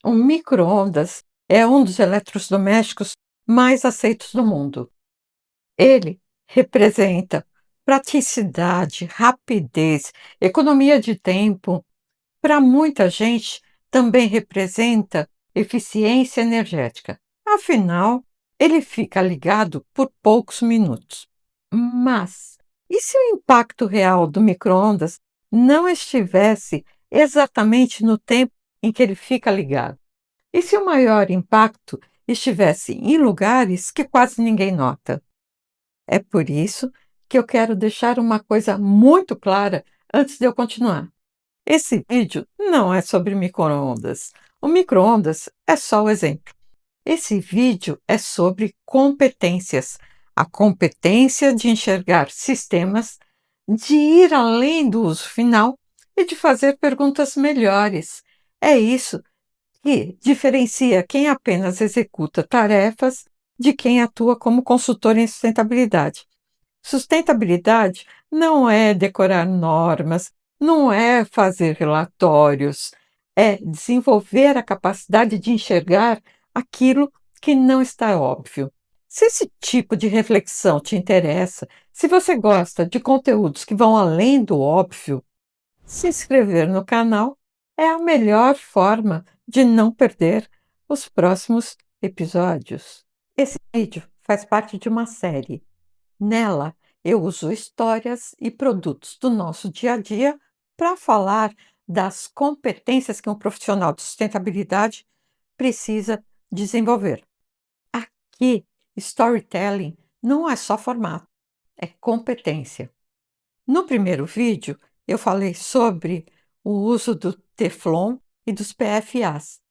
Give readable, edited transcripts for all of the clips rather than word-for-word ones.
O micro-ondas é um dos eletrodomésticos mais aceitos do mundo. Ele representa praticidade, rapidez, economia de tempo. Para muita gente, também representa eficiência energética. Afinal, ele fica ligado por poucos minutos. Mas, e se o impacto real do micro-ondas não estivesse exatamente no tempo em que ele fica ligado? E se o maior impacto estivesse em lugares que quase ninguém nota? É por isso que eu quero deixar uma coisa muito clara antes de eu continuar. Esse vídeo não é sobre micro-ondas. O micro-ondas é só o exemplo. Esse vídeo é sobre competências. A competência de enxergar sistemas, de ir além do uso final e de fazer perguntas melhores. É isso que diferencia quem apenas executa tarefas de quem atua como consultor em sustentabilidade. Sustentabilidade não é decorar normas, não é fazer relatórios, é desenvolver a capacidade de enxergar aquilo que não está óbvio. Se esse tipo de reflexão te interessa, se você gosta de conteúdos que vão além do óbvio, se inscrever no canal é a melhor forma de não perder os próximos episódios. Esse vídeo faz parte de uma série. Nela, eu uso histórias e produtos do nosso dia a dia para falar das competências que um profissional de sustentabilidade precisa desenvolver. Aqui, storytelling não é só formato, é competência. No primeiro vídeo, eu falei sobre o uso do Teflon e dos PFAs.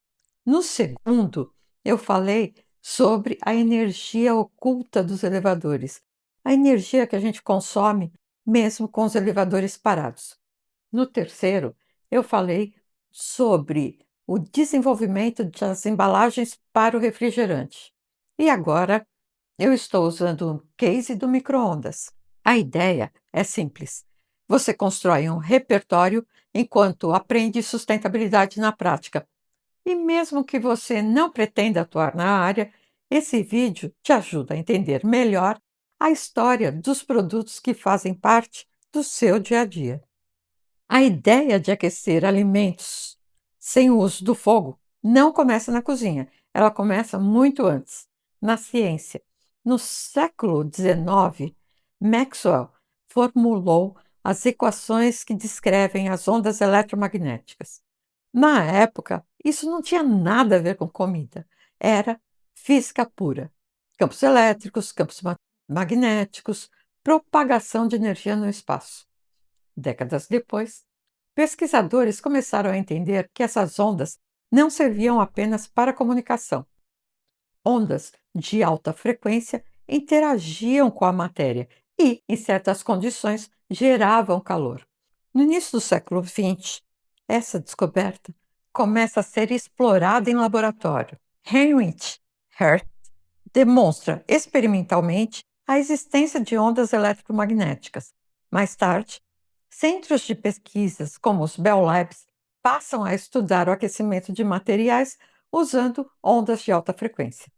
No segundo, eu falei sobre a energia oculta dos elevadores, a energia que a gente consome mesmo com os elevadores parados. No terceiro, eu falei sobre o desenvolvimento das embalagens para o refrigerante. E agora eu estou usando um case do micro-ondas. A ideia é simples. Você constrói um repertório enquanto aprende sustentabilidade na prática. E mesmo que você não pretenda atuar na área, esse vídeo te ajuda a entender melhor a história dos produtos que fazem parte do seu dia a dia. A ideia de aquecer alimentos sem o uso do fogo não começa na cozinha, ela começa muito antes, na ciência. No século XIX, Maxwell formulou as equações que descrevem as ondas eletromagnéticas. Na época, isso não tinha nada a ver com comida, era física pura. Campos elétricos, campos magnéticos, propagação de energia no espaço. Décadas depois, pesquisadores começaram a entender que essas ondas não serviam apenas para comunicação. Ondas de alta frequência interagiam com a matéria e, em certas condições, geravam calor. No início do século XX, essa descoberta começa a ser explorada em laboratório. Heinrich Hertz demonstra experimentalmente a existência de ondas eletromagnéticas. Mais tarde, centros de pesquisas como os Bell Labs passam a estudar o aquecimento de materiais usando ondas de alta frequência.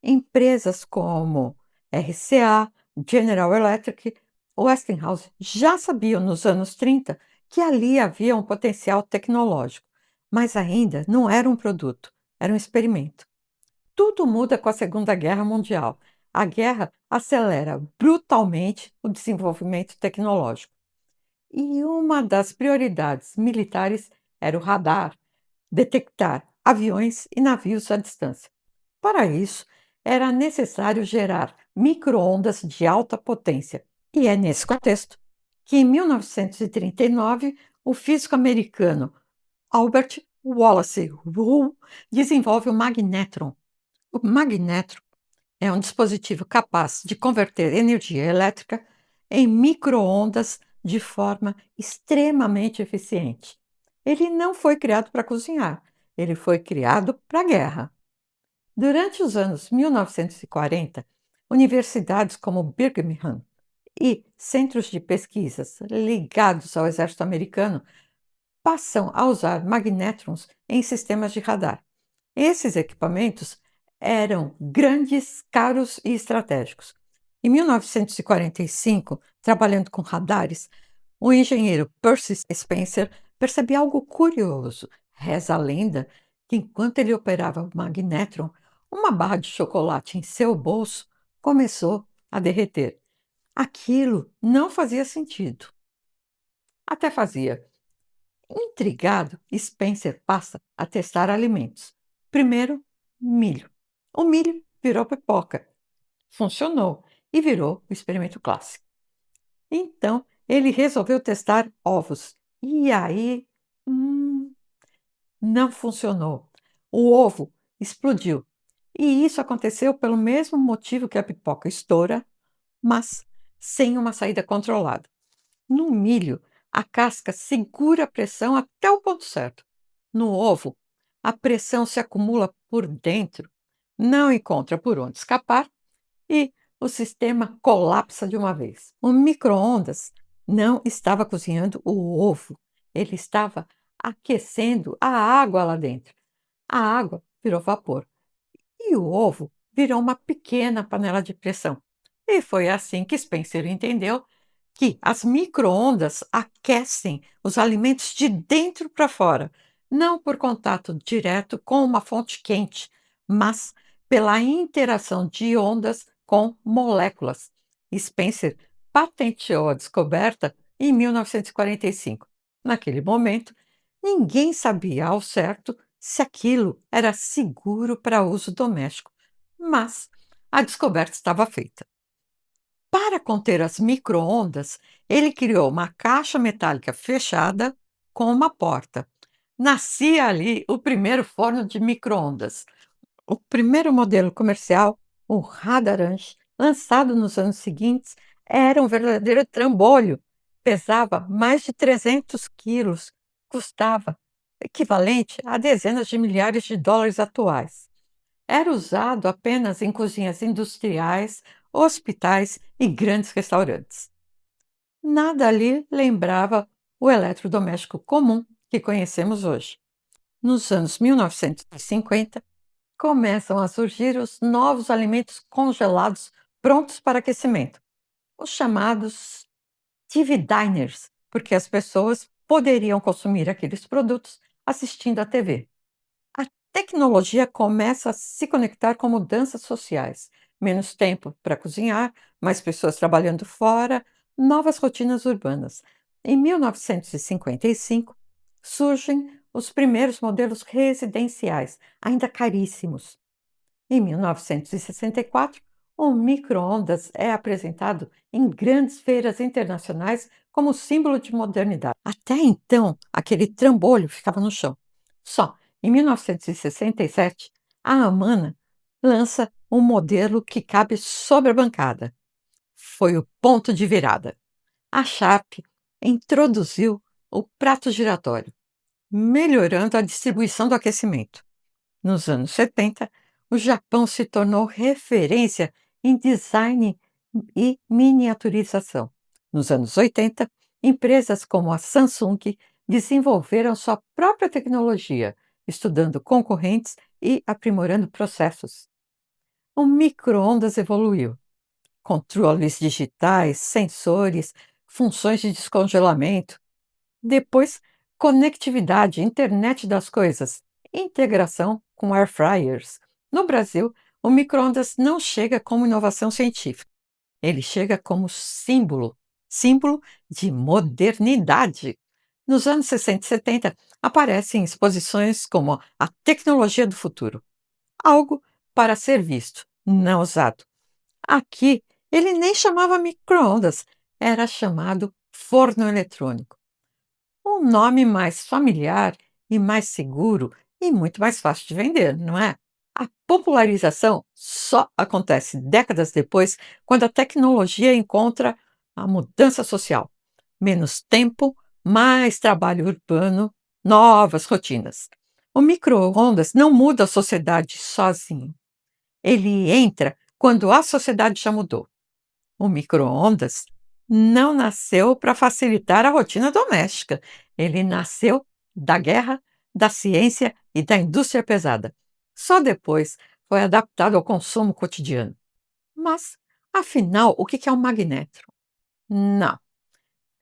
Empresas como RCA, General Electric, Westinghouse já sabiam nos anos 30 que ali havia um potencial tecnológico, mas ainda não era um produto, era um experimento. Tudo muda com a Segunda Guerra Mundial. A guerra acelera brutalmente o desenvolvimento tecnológico. E uma das prioridades militares era o radar, detectar aviões e navios à distância. Para isso, era necessário gerar micro-ondas de alta potência. E é nesse contexto que, em 1939, o físico americano Albert Wallace Wool desenvolve o magnetron. O magnetron é um dispositivo capaz de converter energia elétrica em micro-ondas de forma extremamente eficiente. Ele não foi criado para cozinhar, ele foi criado para a guerra. Durante os anos 1940, universidades como Birmingham e centros de pesquisas ligados ao exército americano passam a usar magnétrons em sistemas de radar. Esses equipamentos eram grandes, caros e estratégicos. Em 1945, trabalhando com radares, o engenheiro Percy Spencer percebeu algo curioso. Reza a lenda que, enquanto ele operava o magnetron, uma barra de chocolate em seu bolso começou a derreter. Aquilo não fazia sentido. Até fazia. Intrigado, Spencer passa a testar alimentos. Primeiro, milho. O milho virou pipoca. Funcionou e virou o experimento clássico. Então, ele resolveu testar ovos. E aí, não funcionou. O ovo explodiu. E isso aconteceu pelo mesmo motivo que a pipoca estoura, mas sem uma saída controlada. No milho, a casca segura a pressão até o ponto certo. No ovo, a pressão se acumula por dentro, não encontra por onde escapar e o sistema colapsa de uma vez. O micro-ondas não estava cozinhando o ovo, ele estava aquecendo a água lá dentro. A água virou vapor e o ovo virou uma pequena panela de pressão. E foi assim que Spencer entendeu que as micro-ondas aquecem os alimentos de dentro para fora, não por contato direto com uma fonte quente, mas pela interação de ondas com moléculas. Spencer patenteou a descoberta em 1945. Naquele momento, ninguém sabia ao certo se aquilo era seguro para uso doméstico, mas a descoberta estava feita. Para conter as micro-ondas, ele criou uma caixa metálica fechada com uma porta. Nascia ali o primeiro forno de micro-ondas. O primeiro modelo comercial, o Radarange, lançado nos anos seguintes, era um verdadeiro trambolho. Pesava mais de 300 quilos, custava equivalente a dezenas de milhares de dólares atuais. Era usado apenas em cozinhas industriais, hospitais e grandes restaurantes. Nada ali lembrava o eletrodoméstico comum que conhecemos hoje. Nos anos 1950, começam a surgir os novos alimentos congelados prontos para aquecimento, os chamados TV diners, porque as pessoas poderiam consumir aqueles produtos assistindo à TV. A tecnologia começa a se conectar com mudanças sociais. Menos tempo para cozinhar, mais pessoas trabalhando fora, novas rotinas urbanas. Em 1955, surgem os primeiros modelos residenciais, ainda caríssimos. Em 1964, o micro-ondas é apresentado em grandes feiras internacionais como símbolo de modernidade. Até então, aquele trambolho ficava no chão. Só em 1967, a Amana lança um modelo que cabe sobre a bancada. Foi o ponto de virada. A Sharp introduziu o prato giratório, melhorando a distribuição do aquecimento. Nos anos 70, o Japão se tornou referência em design e miniaturização. Nos anos 80, empresas como a Samsung desenvolveram sua própria tecnologia, estudando concorrentes e aprimorando processos. O micro-ondas evoluiu. Controles digitais, sensores, funções de descongelamento. Depois, conectividade, internet das coisas, integração com air fryers. No Brasil, o micro-ondas não chega como inovação científica, ele chega como símbolo, símbolo de modernidade. Nos anos 60 e 70, aparecem exposições como a tecnologia do futuro, algo para ser visto, não usado. Aqui, ele nem chamava micro-ondas, era chamado forno eletrônico. Um nome mais familiar e mais seguro e muito mais fácil de vender, não é? A popularização só acontece décadas depois, quando a tecnologia encontra a mudança social. Menos tempo, mais trabalho urbano, novas rotinas. O micro-ondas não muda a sociedade sozinho. Ele entra quando a sociedade já mudou. O micro-ondas não nasceu para facilitar a rotina doméstica. Ele nasceu da guerra, da ciência e da indústria pesada. Só depois foi adaptado ao consumo cotidiano. Mas, afinal, o que é um magnétron? Não,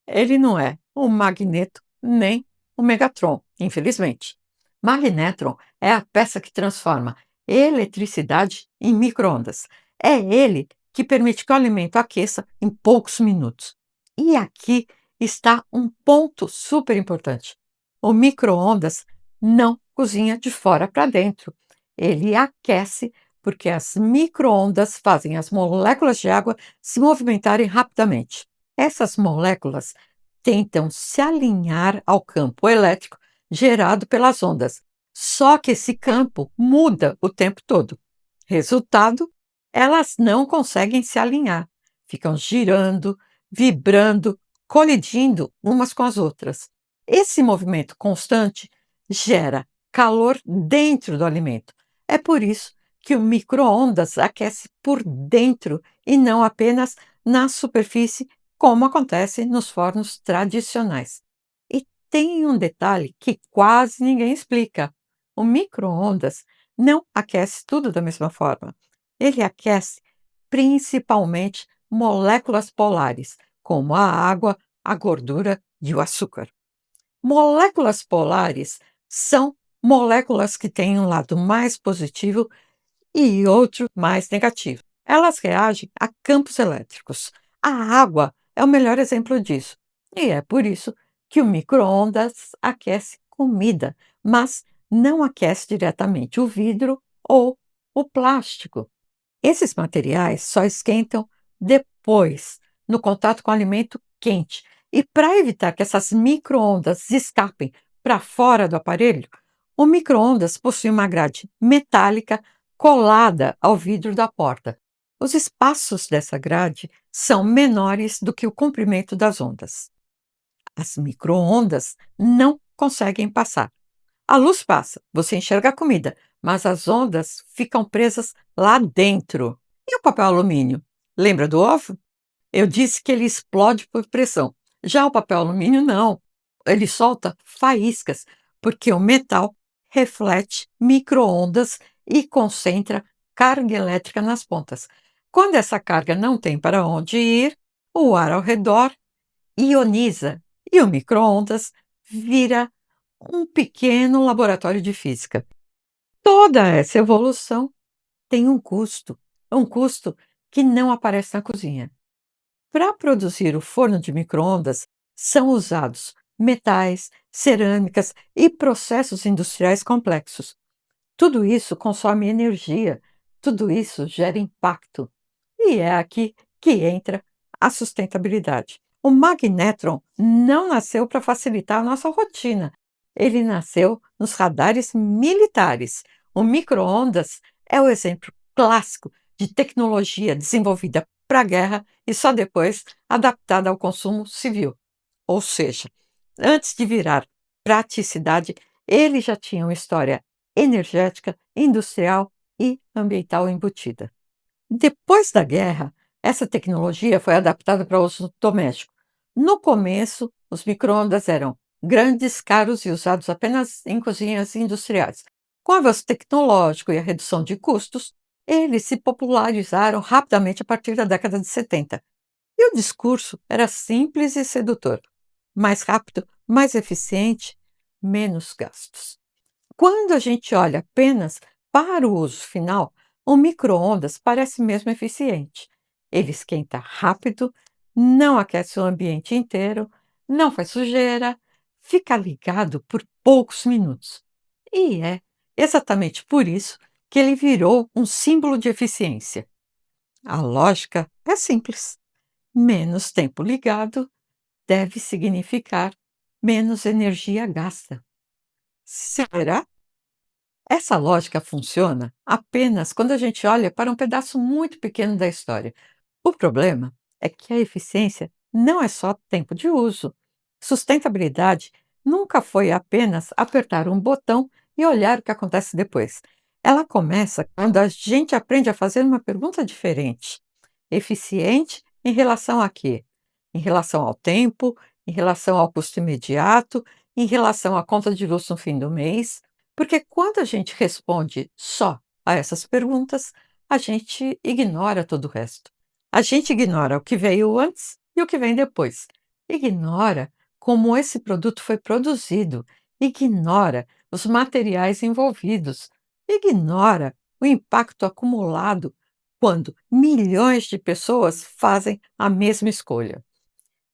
ele não é um magneto nem um megatron, infelizmente. Magnétron é a peça que transforma eletricidade em microondas. É ele que permite que o alimento aqueça em poucos minutos. E aqui está um ponto super importante. O micro-ondas não cozinha de fora para dentro. Ele aquece porque as micro-ondas fazem as moléculas de água se movimentarem rapidamente. Essas moléculas tentam se alinhar ao campo elétrico gerado pelas ondas. Só que esse campo muda o tempo todo. Resultado, elas não conseguem se alinhar. Ficam girando, vibrando, colidindo umas com as outras. Esse movimento constante gera calor dentro do alimento. É por isso que o micro-ondas aquece por dentro e não apenas na superfície, como acontece nos fornos tradicionais. E tem um detalhe que quase ninguém explica: o micro-ondas não aquece tudo da mesma forma. Ele aquece principalmente moléculas polares, como a água, a gordura e o açúcar. Moléculas polares são moléculas que têm um lado mais positivo e outro mais negativo. Elas reagem a campos elétricos. A água é o melhor exemplo disso. E é por isso que o micro-ondas aquece comida, mas não aquece diretamente o vidro ou o plástico. Esses materiais só esquentam depois, no contato com o alimento quente. E para evitar que essas micro-ondas escapem para fora do aparelho, o micro-ondas possui uma grade metálica colada ao vidro da porta. Os espaços dessa grade são menores do que o comprimento das ondas. As micro-ondas não conseguem passar. A luz passa, você enxerga a comida, mas as ondas ficam presas lá dentro. E o papel alumínio? Lembra do ovo? Eu disse que ele explode por pressão. Já o papel alumínio não. Ele solta faíscas, porque o metal reflete micro-ondas e concentra carga elétrica nas pontas. Quando essa carga não tem para onde ir, o ar ao redor ioniza e o micro-ondas vira um pequeno laboratório de física. Toda essa evolução tem um custo que não aparece na cozinha. Para produzir o forno de micro-ondas, são usados metais, cerâmicas e processos industriais complexos. Tudo isso consome energia, tudo isso gera impacto. E é aqui que entra a sustentabilidade. O magnetron não nasceu para facilitar a nossa rotina. Ele nasceu nos radares militares. O micro-ondas é o exemplo clássico de tecnologia desenvolvida para a guerra e só depois adaptada ao consumo civil. Ou seja, antes de virar praticidade, ele já tinha uma história energética, industrial e ambiental embutida. Depois da guerra, essa tecnologia foi adaptada para uso doméstico. No começo, os micro-ondas eram grandes, caros e usados apenas em cozinhas industriais. Com o avanço tecnológico e a redução de custos, eles se popularizaram rapidamente a partir da década de 70. E o discurso era simples e sedutor: mais rápido, mais eficiente, menos gastos. Quando a gente olha apenas para o uso final, o micro-ondas parece mesmo eficiente. Ele esquenta rápido, não aquece o ambiente inteiro, não faz sujeira, fica ligado por poucos minutos. E é exatamente por isso que ele virou um símbolo de eficiência. A lógica é simples: menos tempo ligado deve significar menos energia gasta. Será? Essa lógica funciona apenas quando a gente olha para um pedaço muito pequeno da história. O problema é que a eficiência não é só tempo de uso. Sustentabilidade nunca foi apenas apertar um botão e olhar o que acontece depois. Ela começa quando a gente aprende a fazer uma pergunta diferente. Eficiente em relação a quê? Em relação ao tempo, em relação ao custo imediato, em relação à conta de luz no fim do mês. Porque quando a gente responde só a essas perguntas, a gente ignora todo o resto. A gente ignora o que veio antes e o que vem depois. Ignora como esse produto foi produzido, ignora os materiais envolvidos, ignora o impacto acumulado quando milhões de pessoas fazem a mesma escolha.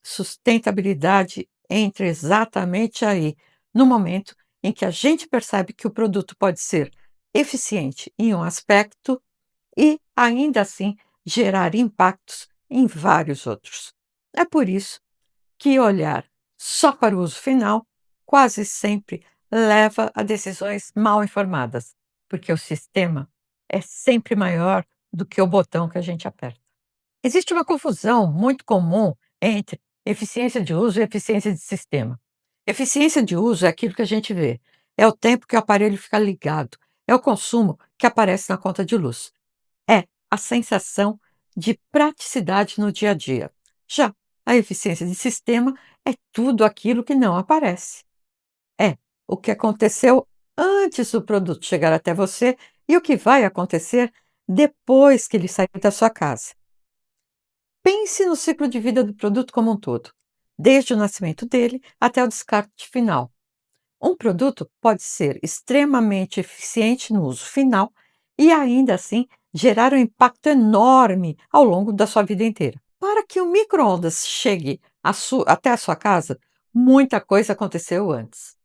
Sustentabilidade entra exatamente aí, no momento em que a gente percebe que o produto pode ser eficiente em um aspecto e, ainda assim, gerar impactos em vários outros. É por isso que olhar só para o uso final quase sempre leva a decisões mal informadas, porque o sistema é sempre maior do que o botão que a gente aperta. Existe uma confusão muito comum entre eficiência de uso e eficiência de sistema. Eficiência de uso é aquilo que a gente vê, é o tempo que o aparelho fica ligado, é o consumo que aparece na conta de luz, é a sensação de praticidade no dia a dia. Já a eficiência de sistema é tudo aquilo que não aparece. É o que aconteceu antes do produto chegar até você e o que vai acontecer depois que ele sair da sua casa. Pense no ciclo de vida do produto como um todo, desde o nascimento dele até o descarte final. Um produto pode ser extremamente eficiente no uso final e ainda assim gerar um impacto enorme ao longo da sua vida inteira. Para que o micro-ondas chegue até a sua casa, muita coisa aconteceu antes.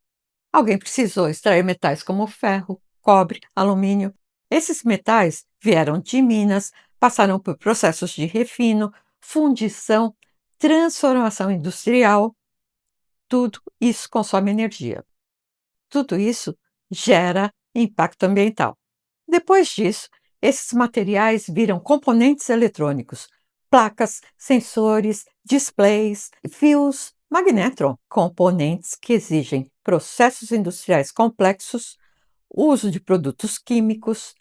Alguém precisou extrair metais como ferro, cobre, alumínio. Esses metais vieram de minas, passaram por processos de refino, fundição, transformação industrial. Tudo isso consome energia. Tudo isso gera impacto ambiental. Depois disso, esses materiais viram componentes eletrônicos, placas, sensores, displays, fios, magnetron, componentes que exigem processos industriais complexos, uso de produtos químicos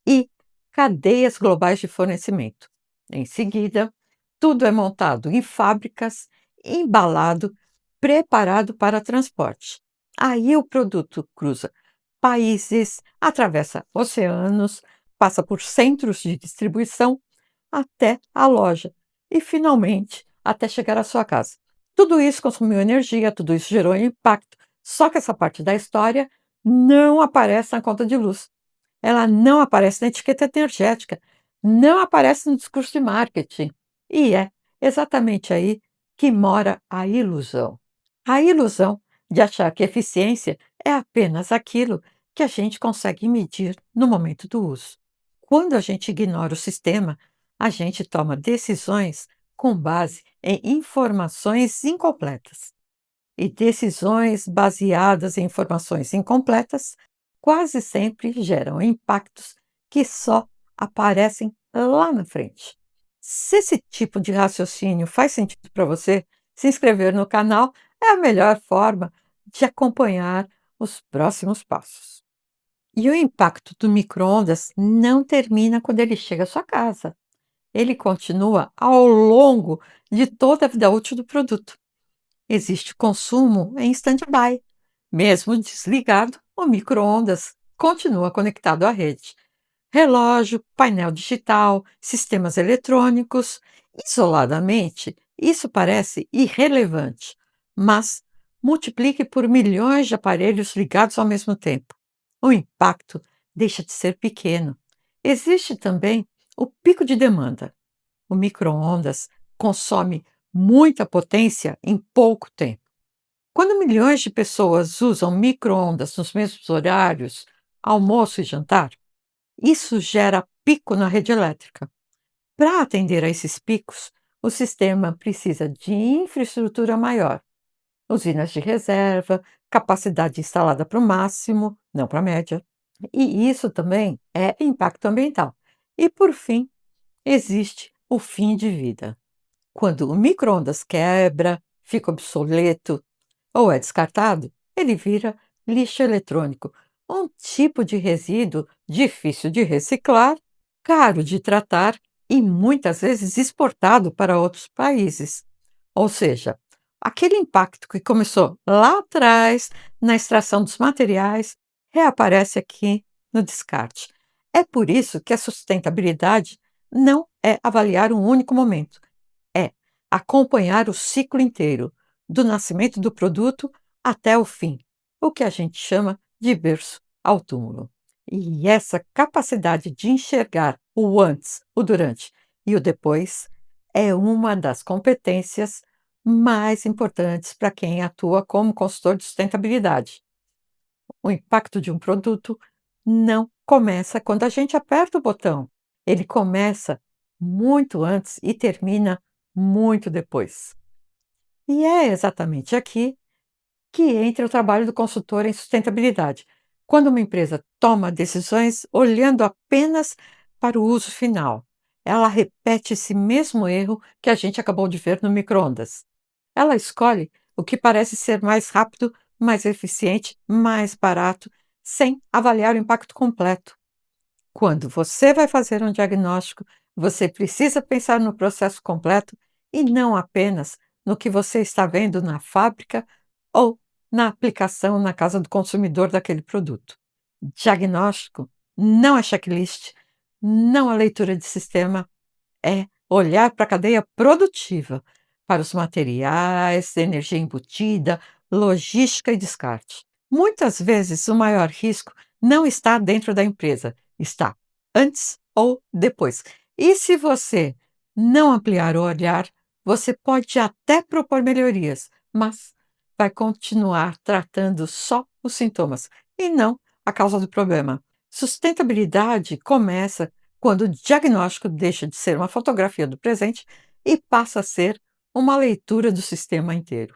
e cadeias globais de fornecimento. Em seguida, tudo é montado em fábricas, embalado, preparado para transporte. Aí o produto cruza países, atravessa oceanos, passa por centros de distribuição até a loja e, finalmente, até chegar à sua casa. Tudo isso consumiu energia, tudo isso gerou impacto, só que essa parte da história não aparece na conta de luz. Ela não aparece na etiqueta energética, não aparece no discurso de marketing. E é exatamente aí que mora a ilusão. A ilusão de achar que eficiência é apenas aquilo que a gente consegue medir no momento do uso. Quando a gente ignora o sistema, a gente toma decisões com base em informações incompletas. E decisões baseadas em informações incompletas quase sempre geram impactos que só aparecem lá na frente. Se esse tipo de raciocínio faz sentido para você, se inscrever no canal é a melhor forma de acompanhar os próximos passos. E o impacto do micro-ondas não termina quando ele chega à sua casa. Ele continua ao longo de toda a vida útil do produto. Existe consumo em stand-by. Mesmo desligado, o micro-ondas continua conectado à rede. Relógio, painel digital, sistemas eletrônicos. Isoladamente, isso parece irrelevante, mas multiplique por milhões de aparelhos ligados ao mesmo tempo. O impacto deixa de ser pequeno. Existe também o pico de demanda. O micro-ondas consome muita potência em pouco tempo. Quando milhões de pessoas usam micro-ondas nos mesmos horários, almoço e jantar, isso gera pico na rede elétrica. Para atender a esses picos, o sistema precisa de infraestrutura maior, usinas de reserva, capacidade instalada para o máximo, não para a média. E isso também é impacto ambiental. E, por fim, existe o fim de vida. Quando o micro-ondas quebra, fica obsoleto ou é descartado, ele vira lixo eletrônico, um tipo de resíduo difícil de reciclar, caro de tratar e muitas vezes exportado para outros países. Ou seja, aquele impacto que começou lá atrás, na extração dos materiais, reaparece aqui no descarte. É por isso que a sustentabilidade não é avaliar um único momento, é acompanhar o ciclo inteiro, do nascimento do produto até o fim, o que a gente chama de berço ao túmulo. E essa capacidade de enxergar o antes, o durante e o depois é uma das competências mais importantes para quem atua como consultor de sustentabilidade. O impacto de um produto não começa quando a gente aperta o botão. Ele começa muito antes e termina muito depois. E é exatamente aqui que entra o trabalho do consultor em sustentabilidade. Quando uma empresa toma decisões olhando apenas para o uso final, ela repete esse mesmo erro que a gente acabou de ver no micro-ondas. Ela escolhe o que parece ser mais rápido, mais eficiente, mais barato, sem avaliar o impacto completo. Quando você vai fazer um diagnóstico, você precisa pensar no processo completo e não apenas no que você está vendo na fábrica ou na aplicação na casa do consumidor daquele produto. Diagnóstico não é checklist, não é leitura de sistema, é olhar para a cadeia produtiva, para os materiais, energia embutida, logística e descarte. Muitas vezes o maior risco não está dentro da empresa, está antes ou depois. E se você não ampliar o olhar, você pode até propor melhorias, mas vai continuar tratando só os sintomas e não a causa do problema. Sustentabilidade começa quando o diagnóstico deixa de ser uma fotografia do presente e passa a ser uma leitura do sistema inteiro.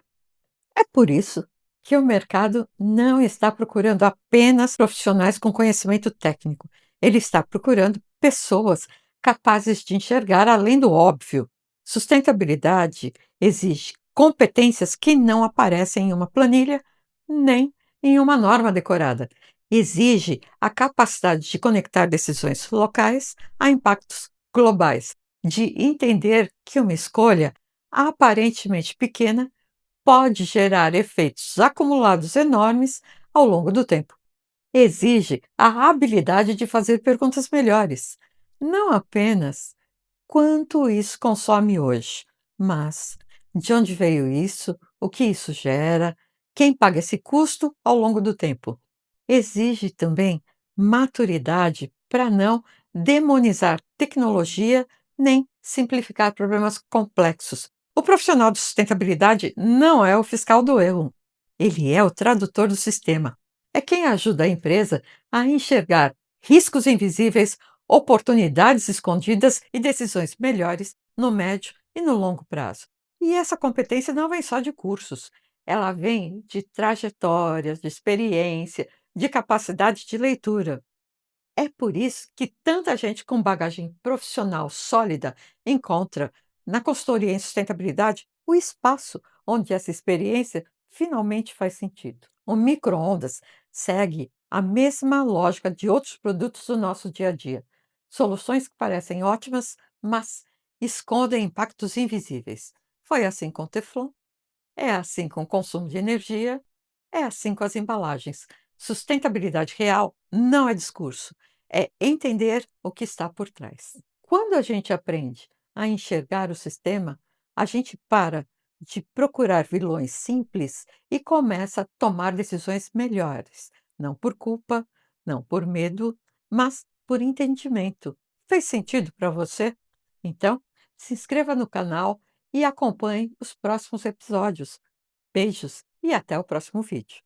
É por isso que o mercado não está procurando apenas profissionais com conhecimento técnico, ele está procurando pessoas capazes de enxergar além do óbvio. Sustentabilidade exige competências que não aparecem em uma planilha nem em uma norma decorada. Exige a capacidade de conectar decisões locais a impactos globais, de entender que uma escolha aparentemente pequena pode gerar efeitos acumulados enormes ao longo do tempo. Exige a habilidade de fazer perguntas melhores, não apenas quanto isso consome hoje, mas de onde veio isso, o que isso gera, quem paga esse custo ao longo do tempo. Exige também maturidade para não demonizar tecnologia nem simplificar problemas complexos. O profissional de sustentabilidade não é o fiscal do erro, ele é o tradutor do sistema. É quem ajuda a empresa a enxergar riscos invisíveis, oportunidades escondidas e decisões melhores no médio e no longo prazo. E essa competência não vem só de cursos, ela vem de trajetórias, de experiência, de capacidade de leitura. É por isso que tanta gente com bagagem profissional sólida encontra na consultoria em sustentabilidade o espaço onde essa experiência finalmente faz sentido. O micro-ondas segue a mesma lógica de outros produtos do nosso dia a dia. Soluções que parecem ótimas, mas escondem impactos invisíveis. Foi assim com o Teflon, é assim com o consumo de energia, é assim com as embalagens. Sustentabilidade real não é discurso, é entender o que está por trás. Quando a gente aprende a enxergar o sistema, a gente para de procurar vilões simples e começa a tomar decisões melhores, não por culpa, não por medo, mas por entendimento. Fez sentido para você? Então, se inscreva no canal e acompanhe os próximos episódios. Beijos e até o próximo vídeo.